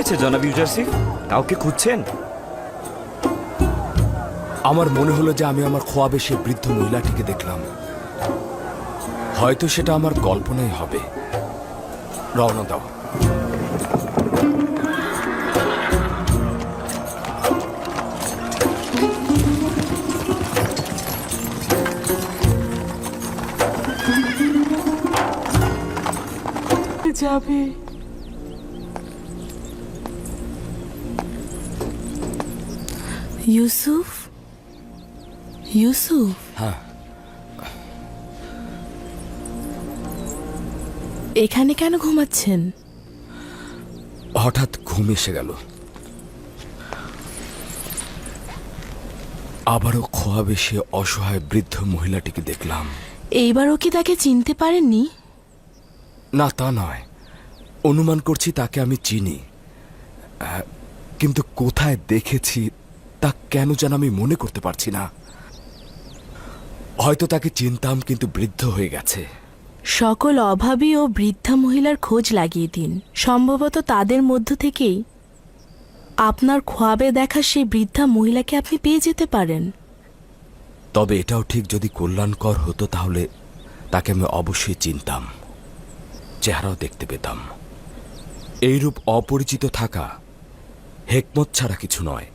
হয়েছে জনাব ইউজারসিফ? কাউকে খুঁজছেন? আমার মনে হলো যে আমি আমার খোয়াবে সে বৃদ্ধ মহিলাটিকে দেখলাম। হয়তো সেটা আমার কল্পনাই হবে। রওনা দাও। যাবে ইউসুফ, ইউসুফ, হ্যাঁ, এখানে কেন ঘুমাচ্ছেন? হঠাৎ ঘুম এসে গেল। আবারও খোয়াবে সে অসহায় বৃদ্ধ মহিলাটিকে দেখলাম। এইবারও কি তাকে চিনতে পারেননি? না, তা নয়। অনুমান করছি তাকে আমি চিনি, কিন্তু কোথায় দেখেছি তা কেন যেন আমি মনে করতে পারছি না। হয়তো তাকে চিনতাম, কিন্তু বৃদ্ধ হয়ে গেছে। সকল অভাবী ও বৃদ্ধা মহিলার খোঁজ লাগিয়ে দিন। সম্ভবত তাদের মধ্য থেকেই আপনার খোয়াবে দেখা সেই বৃদ্ধা মহিলাকে আপনি পেয়ে যেতে পারেন। তবে এটাও ঠিক, যদি কল্যাণকর হতো তাহলে তাকে আমি অবশ্যই চিনতাম, চেহারাও দেখতে পেতাম। এইরূপ অপরিচিত থাকা হেকমত ছাড়া কিছু নয়।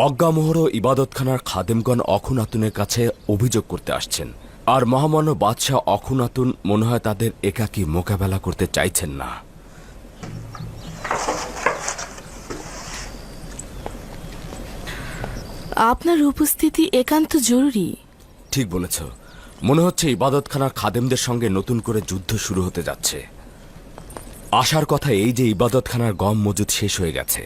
অজ্ঞামোহর ও ইবাদতখানার খাদেমগণ অখুনাতুনের কাছে অভিযোগ করতে আসছেন, আর মহামান্য বাদশাহ অখুনাতুন মনে হয় তাদের একাকী মোকাবেলা করতে চাইছেন না। আপনার উপস্থিতি একান্ত জরুরি। ঠিক বলেছ। মনে হচ্ছে ইবাদতখানার খাদেমদের সঙ্গে নতুন করে যুদ্ধ শুরু হতে যাচ্ছে। আশার কথা এই যে ইবাদতখানার গম মজুদ শেষ হয়ে গেছে।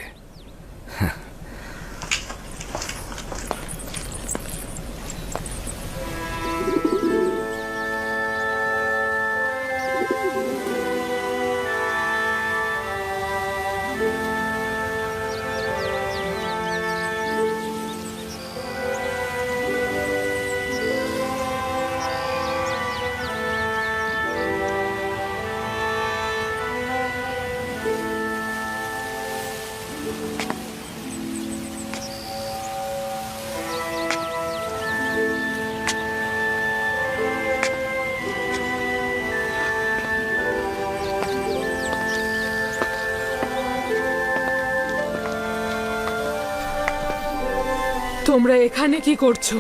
তোমরা এখানে কি করছো?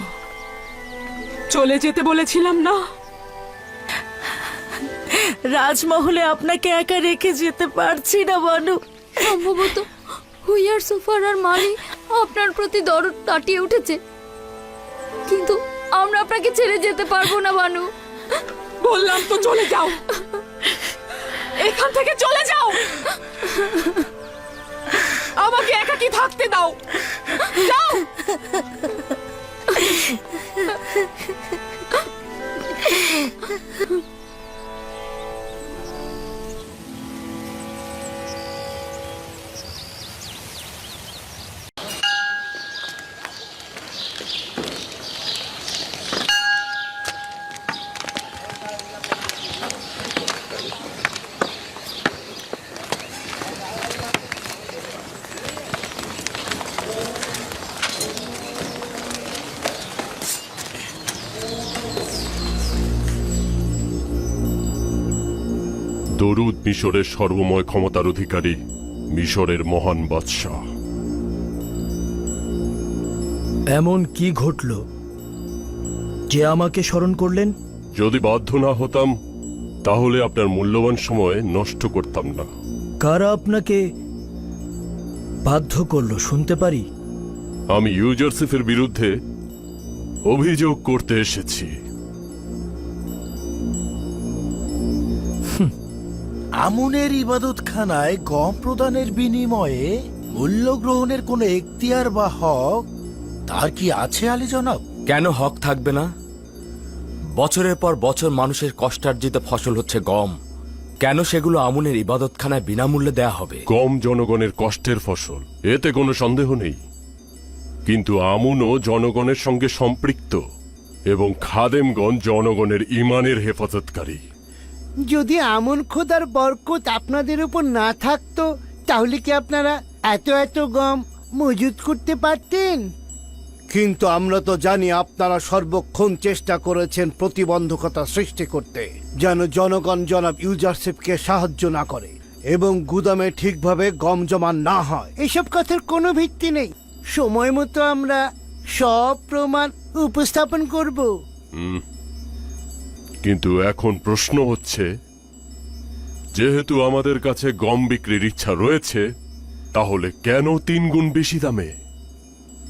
চলে যেতে বলেছিলাম না? রাজমহলে আপনাকে একা রেখে যেতে পারছি না বানু। সম্ভবত হুইয়ার সুফার আর মালি আপনার প্রতি দরদ কাটিয়ে উঠেছে, কিন্তু আমরা আপনাকে ছেড়ে যেতে পারবো না বানু। বললাম তো চলে যাও, এখান থেকে চলে যাও। আমাকে একাকী থাকতে দাও, যাও। দরুদ মিশরের সর্বময় ক্ষমতার অধিকারী, মিশরের মহান বাদশাহ। এমন কি ঘটল যে আমাকে স্মরণ করলেন? যদি বাধ্য না হতাম তাহলে আপনার মূল্যবান সময় নষ্ট করতাম না। কারা আপনাকে বাধ্য করলো শুনতে পারি? আমি ইউজারসিফের বিরুদ্ধে অভিযোগ করতে এসেছি। আমুনের ইবাদতখানায় গম প্রদানের বিনিময়ে মূল্য গ্রহণের কোনো এখতিয়ার বা হক তার কি আছে আলী জনাব? কেন হক থাকবে না? বছরের পর বছর মানুষের কষ্টার্জিত ফসল হচ্ছে গম। কেন সেগুলো আমুনের ইবাদতখানায় বিনামূল্যে দেয়া হবে? গম জনগণের কষ্টের ফসল, এতে কোনো সন্দেহ নেই। কিন্তু আমুনও জনগণের সঙ্গে সম্পৃক্ত এবং খাদেমগণ জনগণের ইমানের হেফাজতকারী। যদি আমন খোদার বরকত আপনাদের উপর না থাকতো তাহলে কি আপনারা এত এত গম মজুত করতে পারতেন? কিন্তু আমরা তো জানি আপনারা সর্বক্ষণ চেষ্টা করেছেন প্রতিবন্ধকতা সৃষ্টি করতে, যেন জনগণ জনাব ইউজারশিপকে সাহায্য না করে এবং গুদামে ঠিকভাবে গম জমা না হয়। এসব কথার কোনো ভিত্তি নেই। সময় মতো আমরা সব প্রমাণ উপস্থাপন করব। কিন্তু এখন প্রশ্ন হচ্ছে, যেহেতু আমাদের কাছে গম বিক্রির ইচ্ছা রয়েছে, তাহলে কেন 3 গুণ বেশি দামে?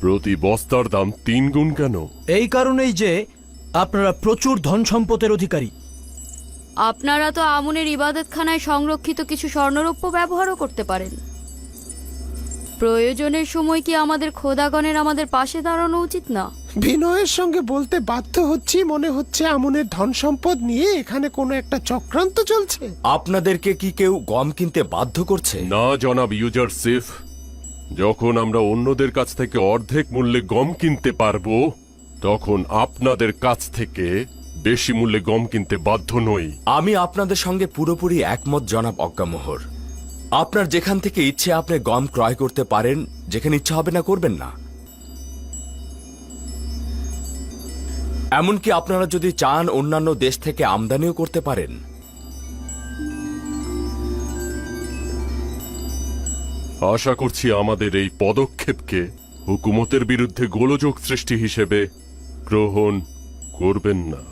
প্রতি বস্তার দাম 3 গুণ কেন? এই কারণেই যে আপনারা প্রচুর ধন সম্পদের অধিকারী। আপনারা তো আমুনের ইবাদতখানায় সংরক্ষিত কিছু স্বর্ণরৌপ্য ব্যবহারও করতে পারেন। প্রয়োজনের সময় কি আমাদের খোদাগণের আমাদের পাশে দাঁড়ানো উচিত না? বিনয়ের সঙ্গে বলতে বাধ্য হচ্ছি, মনে হচ্ছে আমনের ধন সম্পদ নিয়ে এখানে কোনো একটা চক্রান্ত চলছে। আপনাদেরকে কি কেউ গম কিনতে বাধ্য করছে? না জনাব ইউজারশিপ, যখন আমরা অন্যদের কাছ থেকে অর্ধেক মূল্যে গম কিনতে পারবো, তখন আপনাদের কাছ থেকে বেশি মূল্যে গম কিনতে বাধ্য নই। আমি আপনাদের সঙ্গে পুরোপুরি একমত জনাব অজ্ঞামোহর। আপনার যেখান থেকে ইচ্ছে আপনি গম ক্রয় করতে পারেন, যেখানে ইচ্ছা হবে না করবেন না। এমনকি আপনারা যদি চান অন্যান্য দেশ থেকে আমদানিও করতে পারেন। আশা করছি আমাদের এই পদক্ষেপকে হুকুমতের বিরুদ্ধে গোলযোগ সৃষ্টি হিসেবে গ্রহণ করবেন না।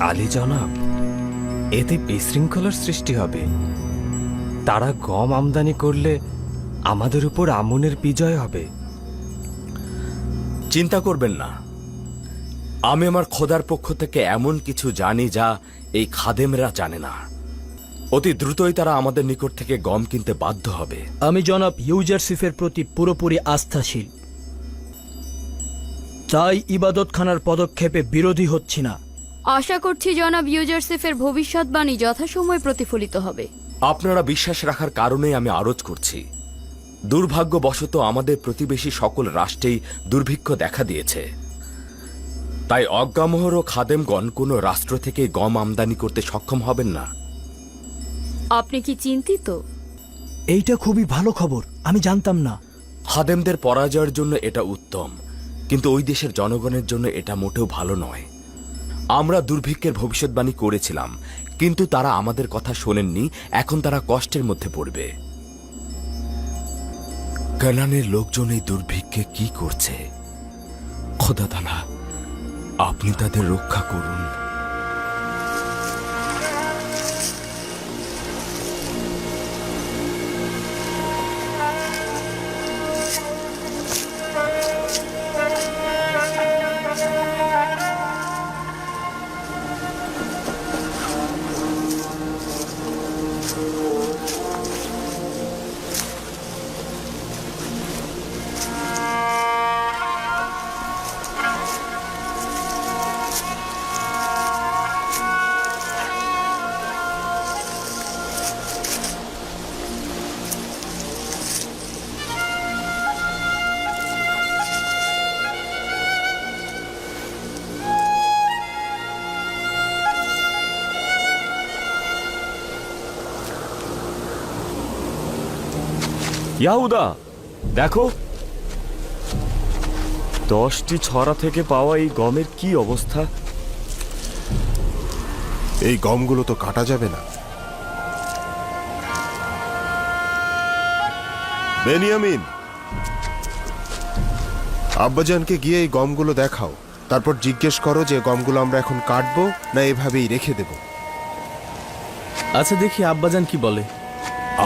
আলী জনাব, এতে বিশৃঙ্খলার সৃষ্টি হবে। তারা গম আমদানি করলে আমাদের উপর আমুনের বিজয় হবে। চিন্তা করবেন না, আমি আমার খোদার পক্ষ থেকে এমন কিছু জানি যা এই খাদেমরা জানে না। অতি দ্রুতই তারা আমাদের নিকট থেকে গম কিনতে বাধ্য হবে। আমি জনাব ইউজারশিফের প্রতি পুরোপুরি আস্থাশীল, তাই ইবাদতখানার পদক্ষেপে বিরোধী হচ্ছি না। আশা করছি জনাব ইউজারশিফের ভবিষ্যৎবাণী যথাসময়ে প্রতিফলিত হবে। আপনারা বিশ্বাস রাখার কারণেই আমি আরজ করছি। দুর্ভাগ্যবশত আমাদের প্রতিবেশী সকল রাষ্ট্রেই দুর্ভিক্ষ দেখা দিয়েছে। তাই অজ্ঞামোহর ও খাদেমগণ কোনো রাষ্ট্র থেকে গম আমদানি করতে সক্ষম হবেন না। আপনি কি চিন্তিত? এইটা খুবই ভালো খবর, আমি জানতাম না। খাদেমদের পরাজয়ের জন্য এটা উত্তম, কিন্তু ওই দেশের জনগণের জন্য এটা মোটেও ভালো নয়। আমরা দুর্ভিক্ষের ভবিষ্যৎবাণী করেছিলাম, কিন্তু তারা আমাদের কথা শোনেননি। এখন তারা কষ্টের মধ্যে পড়বে। কানানের লোকজন এই দুর্ভিক্ষে কি করছে? খোদা তাআলা, আপনি তাদের রক্ষা করুন। ইয়াহুদা, দেখো 10টি ছড়া থেকে পাওয়া এই গমের কি অবস্থা। এই গমগুলো তো কাটা যাবে না। বেনিয়ামিন, আব্বাজানকে গিয়ে এই গমগুলো দেখাও, তারপর জিজ্ঞেস করো যে গমগুলো আমরা এখন কাটবো না এভাবেই রেখে দেব। আচ্ছা, দেখি আব্বাজান কি বলে।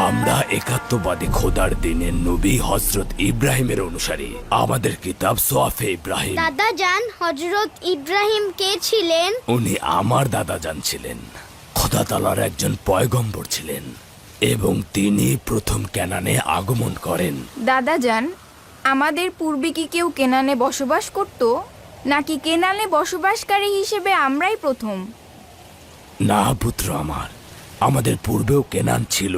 আমরা একাত্মবাদী খোদার দিনের নবী হযরত ইব্রাহিমের অনুসারী। আমাদের কিতাব সোয়াফে ইব্রাহিম। দাদা জান, হযরত ইব্রাহিম কে ছিলেন? উনি আমার দাদা জান ছিলেন। খোদা তাআলার একজন পয়গম্বর ছিলেন এবং তিনি প্রথম কেনানে আগমন করেন। দাদা জান, আমাদের পূর্বে কি কেউ কেনানে বসবাস করত, নাকি কেনানে বসবাসকারী হিসেবে আমরাই প্রথম? না পুত্র আমার, আমাদের পূর্বেও কেনান ছিল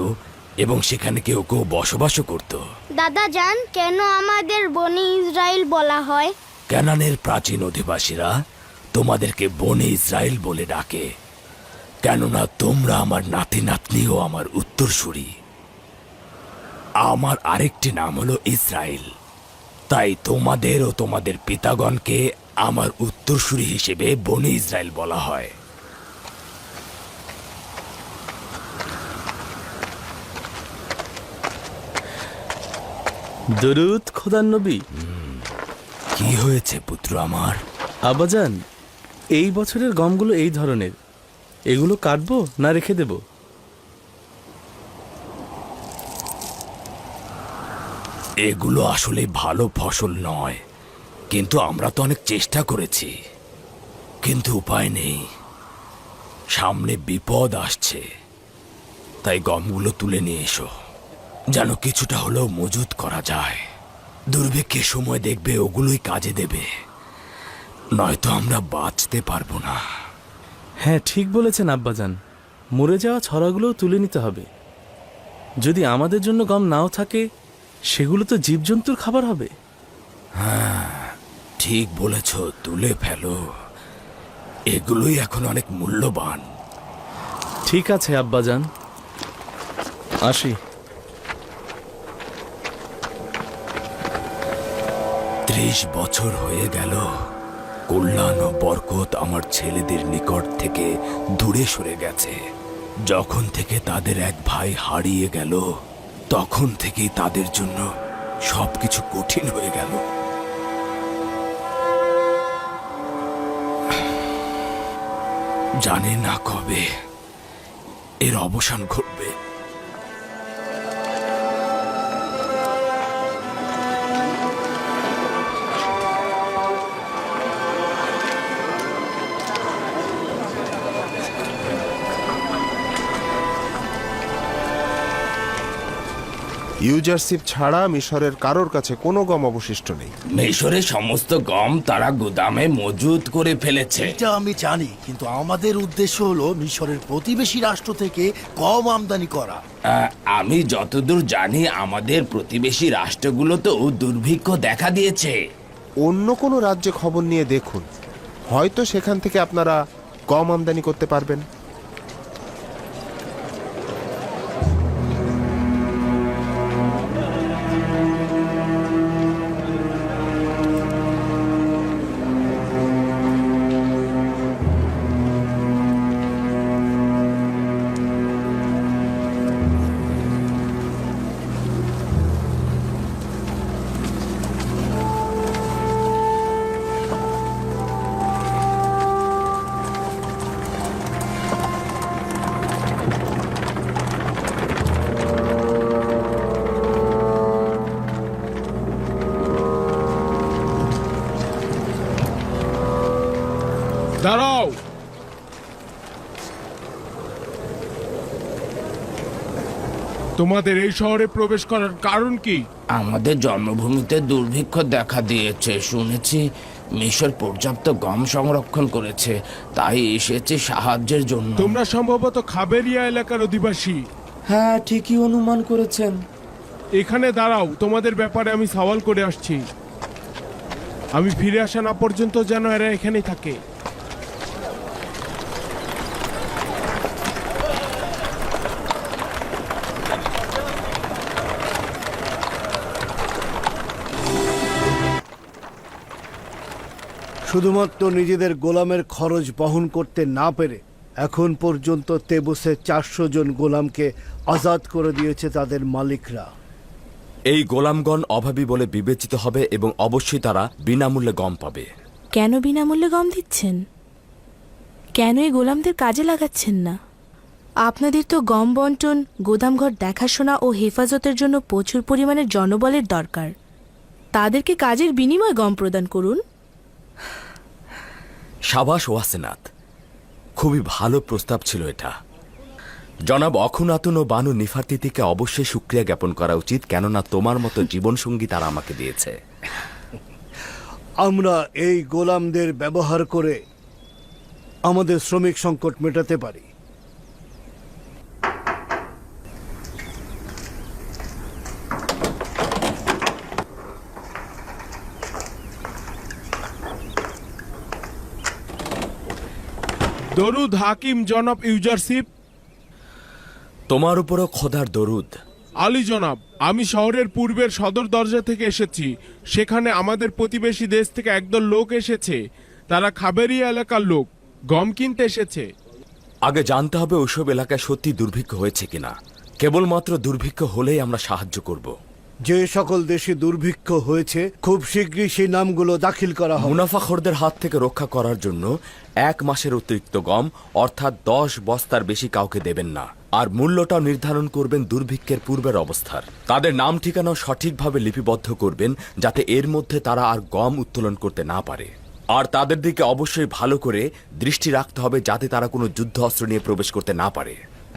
এবং সেখানে কেউ কেউ বসবাসও করত। দাদা জান কেন আমাদের বনি ইসরায়েল বলা হয়? কেনানের প্রাচীন অধিবাসীরা তোমাদেরকে বনে ইসরায়েল বলে ডাকে, কেননা তোমরা আমার নাতি নাতনি ও আমার উত্তরসূরি। আমার আরেকটি নাম হলো ইসরায়েল, তাই তোমাদের ও তোমাদের পিতাগণকে আমার উত্তরসূরি হিসেবে বনে ইসরায়েল বলা হয়। দরুদ খোদার নবী। কি হয়েছে পুত্র আমার? আব্বাজান, এই বছরের গমগুলো এই ধরনের, এগুলো কাটবো না রেখে দেব? এগুলো আসলে ভালো ফসল নয়, কিন্তু আমরা তো অনেক চেষ্টা করেছি, কিন্তু উপায় নেই। সামনে বিপদ আসছে, তাই গমগুলো তুলে নিয়ে এসো, যেন কিছুটা হলেও মজুত করা যায়। দুর্ভিক্ষের সময় দেখবে ওগুলোই কাজে দেবে, নয়তো আমরা বাঁচতে পারবো না। হ্যাঁ, ঠিক বলেছেন আব্বাজান, মরে যাওয়া ছড়াগুলোও তুলে নিতে হবে। যদি আমাদের জন্য গম নাও থাকে, সেগুলো তো জীবজন্তুর খাবার হবে। হ্যাঁ, ঠিক বলেছ, তুলে ফেলো, এগুলোই এখন অনেক মূল্যবান। ঠিক আছে আব্বাজান, আসি। 30 বছর হয়ে গেল কল্যাণ ও বরকত আমার ছেলেদের নিকট থেকে দূরে সরে গেছে। যখন থেকে তাদের এক ভাই হারিয়ে গেল, তখন থেকেই তাদের জন্য সবকিছু কঠিন হয়ে গেল। জানে না কবে এর অবসান ঘটবে। ইউজারশিপ ছাড়া মিশরের কারোর কাছে কোনো গম অবশিষ্ট নেই। মিশরের সমস্ত গম তারা গুদামে মজুত করে ফেলেছে। এটা আমি জানি, কিন্তু আমাদের উদ্দেশ্য হলো মিশরের প্রতিবেশী রাষ্ট্র থেকে গম আমদানি করা। আমি যতদূর জানি আমাদের প্রতিবেশী রাষ্ট্রগুলোতেও দুর্ভিক্ষ দেখা দিয়েছে। অন্য কোনো রাজ্যে খবর নিয়ে দেখুন, হয়তো সেখান থেকে আপনারা গম আমদানি করতে পারবেন। দাঁড়াও, তোমাদের এই শহরে প্রবেশ করার কারণ কি? আমাদের জন্মভূমিতে দুর্ভিক্ষ দেখা দিয়েছে শুনেছি। মিশর পর্যাপ্ত গম সংরক্ষণ করেছে, তাই এসেছে সাহায্যের জন্য। তোমরা সম্ভবত খাবেরিয়া এলাকার অধিবাসী। হ্যাঁ, ঠিকই অনুমান করেছেন। এখানে দাঁড়াও, তোমাদের ব্যাপারে আমি সওয়াল করে আসছি। আমি ফিরে আসা না পর্যন্ত যেন এরা এখানেই থাকে। শুধুমাত্র নিজেদের গোলামের খরচ বহন করতে না পেরে এখন পর্যন্ত তেবুসে 400 জন গোলামকে আজাদ করে দিয়েছে তাদের মালিকরা। এই গোলামগণ অভাবী বলে বিবেচিত হবে এবং অবশ্যই তারা বিনামূল্যে গম পাবে। কেন বিনামূল্যে গম দিচ্ছেন? কেন এই গোলামদের কাজে লাগাচ্ছেন না? আপনাদের তো গম বন্টন, গোদামঘর দেখাশোনা ও হেফাজতের জন্য প্রচুর পরিমাণের জনবলের দরকার। তাদেরকে কাজের বিনিময়ে গম প্রদান করুন। সাবাস ওয়াসেনাত, খুবই ভালো প্রস্তাব ছিল এটা। জনাব অখুনাতুন ও বানু নিফারতিতিকে অবশ্যই শুকরিয়া জ্ঞাপন করা উচিত, কেননা তোমার মতো জীবনসঙ্গী তারা আমাকে দিয়েছে। আমরা এই গোলামদের ব্যবহার করে আমাদের শ্রমিক সংকট মেটাতে পারি। দরুদ হাকিম জনাব ইউজারশিপ। তোমার উপরও খোদার দরুদ। আলী জনাব, আমি শহরের পূর্বের সদর দরজা থেকে এসেছি। সেখানে আমাদের প্রতিবেশী দেশ থেকে একদল লোক এসেছে। তারা খাবেরিয়া এলাকার লোক, গম কিনতে এসেছে। আগে জানতে হবে ওইসব এলাকায় সত্যি দুর্ভিক্ষ হয়েছে কিনা। কেবলমাত্র দুর্ভিক্ষ হলেই আমরা সাহায্য করব। যে সকল দেশে দুর্ভিক্ষ হয়েছে খুব শীঘ্রই সেই নামগুলো দাখিল করা হবে। মুনাফাখোরদের হাত থেকে রক্ষা করার জন্য 1 মাসের অতিরিক্ত গম অর্থাৎ 10 বস্তার বেশি কাউকে দেবেন না। আর মূল্যটাও নির্ধারণ করবেন দুর্ভিক্ষের পূর্বের অবস্থার। তাদের নাম ঠিকানাও সঠিকভাবে লিপিবদ্ধ করবেন যাতে এর মধ্যে তারা আর গম উত্তোলন করতে না পারে। আর তাদের দিকে অবশ্যই ভালো করে দৃষ্টি রাখতে হবে যাতে তারা কোনো যুদ্ধ অস্ত্র নিয়ে প্রবেশ করতে না পারে।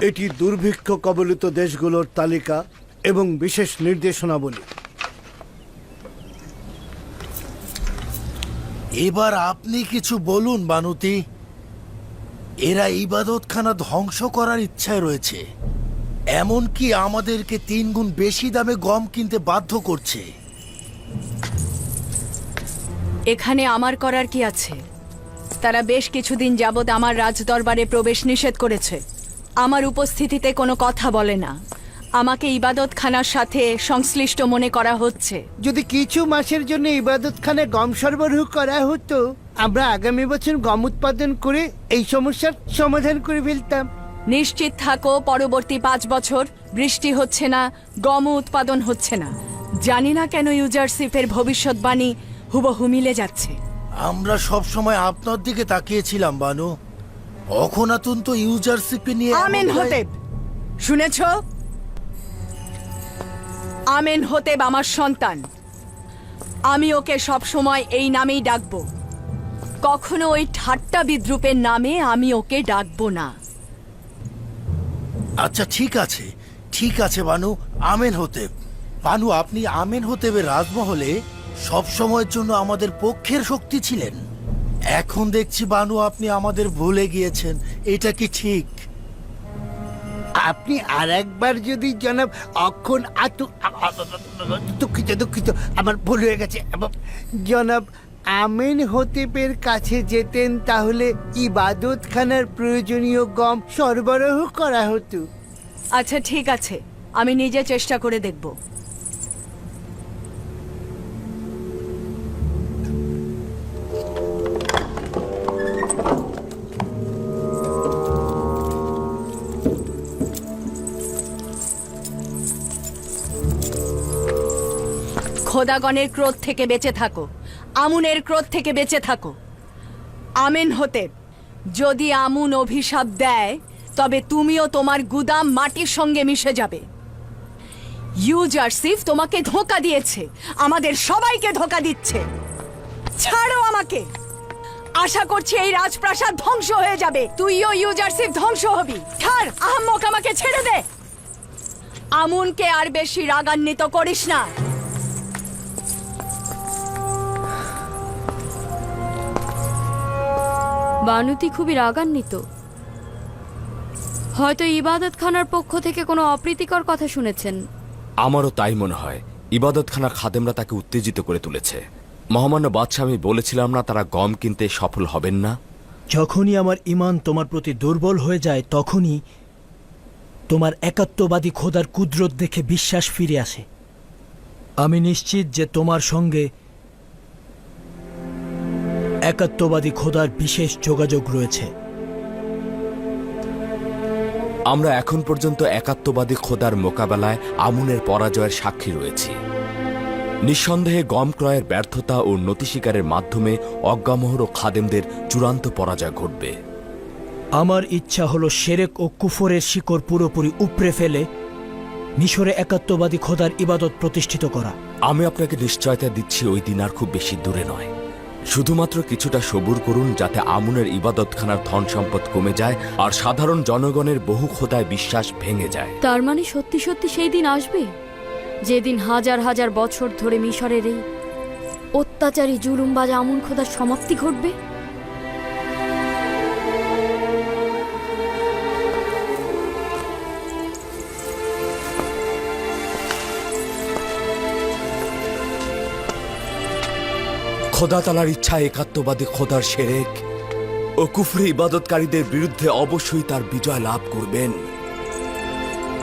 এটি দুর্ভিক্ষ কবলিত দেশগুলোর তালিকা এবং বিশেষ নির্দেশনাবলী। এবার আপনি কিছু বলুন বানুতি। এরা ইবাদতখানা ধ্বংস করার ইচ্ছায় রয়েছে, এমনকি আমাদেরকে 3 গুণ বেশি দামে গম কিনতে বাধ্য করছে। এখানে আমার করার কি আছে? তারা বেশ কিছুদিন যাবৎ আমার রাজদরবারে প্রবেশ নিষেধ করেছে। আমার উপস্থিতিতে কোনো কথা বলে না। আমাকে ইবাদতখানার সাথে সংশ্লিষ্ট মনে করা হচ্ছে। যদি কিছু মাসের জন্য ইবাদতখানায় গম সরবরাহ করা হতো, আমরা আগামী বছর গম উৎপাদন করে এই সমস্যার সমাধান করে ফেলতাম। নিশ্চিত থাকো, পরবর্তী 5 বছর বৃষ্টি হচ্ছে না, গম উৎপাদন হচ্ছে না। জানি না কেন ইউজারশিপের ভবিষ্যৎবাণী হুবহু মিলে যাচ্ছে। আমরা সব সময় আপনার দিকে তাকিয়েছিলাম বানু। অখনাতুন তো ইউজারশিপে নিয়ে আমেন হতেব, শুনেছ? আমেন হতেব আমার সন্তান। আমি ওকে সব সময় এই নামেই ডাকবো। কখনো ওই ঠাট্টা বিদ্রুপের নামে আমি ওকে ডাকবো না। আচ্ছা ঠিক আছে বানু, আমেন হতেব। বানু, আপনি আমেন হতেবের রাজমহলে সব সময়ের জন্য আমাদের পক্ষের শক্তি ছিলেন। এখন দেখছি বানু আপনি আমাদের ভুলে গিয়েছেন। এটা কি ঠিক? আপনি আর একবার যদি জনাব অক্ষণ দুঃখিত, আমার ভুল হয়ে গেছে। জনাব আমিন হতেবের কাছে যেতেন, তাহলে ইবাদতখানার প্রয়োজনীয় গম সরবরাহ করা হতো। আচ্ছা ঠিক আছে, আমি নিজে চেষ্টা করে দেখব। খোদাগণের ক্রোধ থেকে বেঁচে থাকো, আমুনের ক্রোধ থেকে বেঁচে থাকো। আমেন হতে, যদি আমুন অভিশাপ দেয় তবে তুমিও তোমার গুদাম মাটির সঙ্গে মিশে যাবে। ইউজারশিপ তোমাকে ধোঁকা দিয়েছে, আমাদের সবাইকে ধোঁকা দিচ্ছে। ছাড়ো আমাকে। আশা করছি এই রাজপ্রাসাদ ধ্বংস হয়ে যাবে, তুইও ইউজারশিপ ধ্বংস হবি। ছাড় আহম্মক, আমাকে ছেড়ে দে। আমুনকে আর বেশি রাগান্বিত করিস না। বানুতি খুবই রাগান্বিত। হয়তো ইবাদতখানার পক্ষ থেকে কোনো অপ্রীতিকর কথা শুনেছেন। আমারও তাই মনে হয়। ইবাদতখানার খাদেমরা তাকে উত্তেজিত করে তুলেছে। মহামান্য বাদশাহ, আমি বলেছিলাম না তারা গম কিনতে সফল হবেন না? যখনই আমার ঈমান তোমার প্রতি দুর্বল হয়ে যায়, তখনই তোমার একাত্মবাদী খোদার কুদরত দেখে বিশ্বাস ফিরে আসে। আমি নিশ্চিত যে তোমার সঙ্গে একাত্মবাদী খোদার বিশেষ যোগাযোগ রয়েছে। আমরা এখন পর্যন্ত একাত্মবাদী খোদার মোকাবেলায় আমুনের পরাজয়ের সাক্ষী রয়েছি। নিঃসন্দেহে গম ক্রয়ের ব্যর্থতা ও নতি স্বীকারের মাধ্যমে অজ্ঞামোহর ও খাদেমদের চূড়ান্ত পরাজয় ঘটবে। আমার ইচ্ছা হলো শিরক ও কুফরের শিকড় পুরোপুরি উপড়ে ফেলে মিশরে একাত্মবাদী খোদার ইবাদত প্রতিষ্ঠিত করা। আমি আপনাকে নিশ্চয়তা দিচ্ছি, ওই দিন আর খুব বেশি দূরে নয়। শুধুমাত্র কিছুটা সবুর করুন যাতে আমুনের ইবাদতখানার ধন সম্পদ কমে যায় আর সাধারণ জনগণের বহু খোদায় বিশ্বাস ভেঙে যায়। তার মানে সত্যি সত্যি সেই দিন আসবে, যেদিন হাজার হাজার বছর ধরে মিশরের এই অত্যাচারী জুলুমবাজ আমুন খোদার সমাপ্তি ঘটবে। খোদা তালার ইচ্ছা একাত্মবাদী খোদার শিরক ও ও কুফরি ইবাদতকারীদের বিরুদ্ধে অবশ্যই তার বিজয় লাভ করবেন।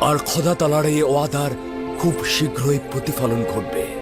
আর খোদা তাআলার এই ওয়াদার খুব শীঘ্রই প্রতিফলন ঘটবে।